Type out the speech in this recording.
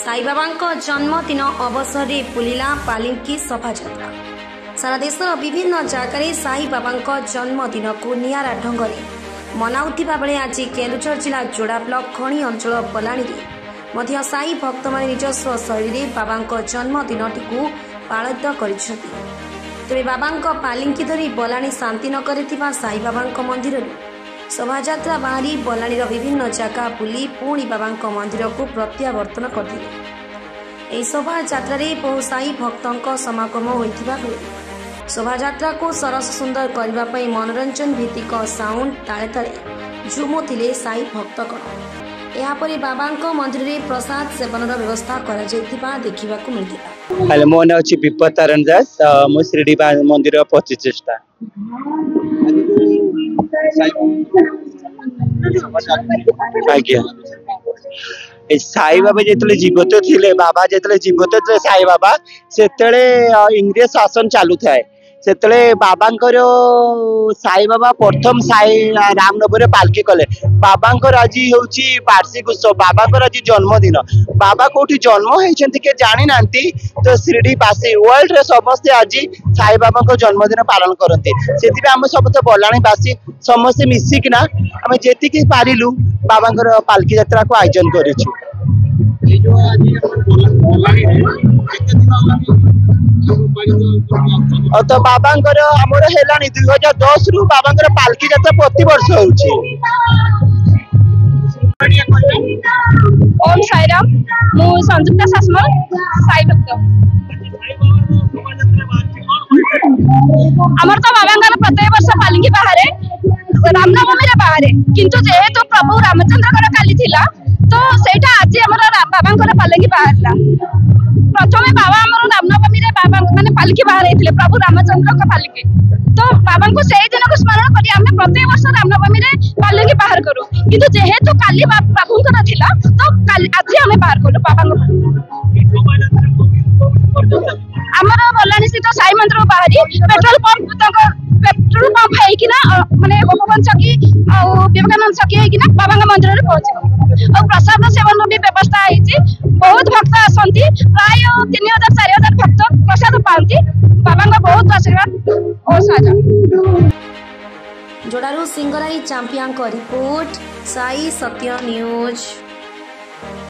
साई बाबा जन्मदिन अवसर में बुलिला पालिंकी शोभायात्रा। सारा देशर विभिन्न जगह साई बाबा जन्मदिन को नियारा ढंग से मनाउथिबा बेले आज केलुझर जिला जोड़ा ब्लॉक खणी अंचल बलाणी मध्य साई भक्त मान निजस्व शैली बाबा जन्मदिनटी को पालित करिसेंति। तेबे बाबा पालिंकी धरी बलाणी शांतिनगर साई बाबा मंदिर शोभायात्रा बाहरी बलाणीर विभिन्न जगह बुली पुणी बाबा मंदिर को प्रत्यावर्तन करते। शोभायात्रा बहु साई भक्तों समागम होता बेले शोभायात्रा को सरस सुंदर करने मनोरंजन भित्तिक साउंड ताले ताले झुमुथिले साई भक्तगण। यापर बाबा मंदिर में प्रसाद सेवन व्यवस्था देखा मिलता। हेलो, मो ना अछि विपत तारण दास, मो शिरडी मंदिर 25 साई बाबा जिते जीवित थे, बाबा जिते जीवित थे साई बाबा से इंग्रेज शासन चलू थाए से बाबांकर साई बाबा प्रथम साई रामनगर पालकी कले। बाबांकर आज हूँ वार्षिक उत्सव, बाबांकर आज जन्मदिन। बाबा कौटी जन्म होती के जानी ना, तो शिरडीवासी वर्ल्ड रे समस्ते आज साई बाबा जन्मदिन पालन करते। से आम समस्त बलाणीवासी समस्ते मिसिकिना आम जी पारिलु बाबांकर पालकी यात्रा को आयोजन करूँ। तो बाबांकर आमर है 2010 रु बाबांकर पालकी यात्रा प्रति वर्ष होउची। ओम साई राम, मु संजुक्ता शासमल साई भक्त। आमर तो बाबांकर प्रत्येक वर्ष पालकी बाहर रामनवमी बाहर, किंतु जेहेतु प्रभु रामचंद्र काली थिला तो सेटा आज हमर बाबांकर पालकी बाहरला। प्रथमे बाबा हमर रामनवमी रे बाबा माने पालकी बाहर हेतिले प्रभु रामचंद्र का पालकी। तो बाबा को सेही दिन को स्मरण करी हमें प्रत्येक वर्ष रामनवमी रे पालकी बाहर करू, किंतु जेहेतु काली प्रभुंकर थिला तो आज हमें बाहर करू बाबा हमर बलानी स्थित साई मंदिर बाहरी पेट्रोल पंप है माने गोपबंध छकी और विवेकानंद छकी है बाबा मंदिर में पहुंचे और प्रसाद सेवन भी व्यवस्था है। बहुत भक्त आसती, प्राय 3000-4000 भक्त प्रसाद पाती। बाबा बहुत आशीर्वाद और साजा। जोड़ारू सिंगराई चैंपियन को रिपोर्ट साई सत्य न्यूज।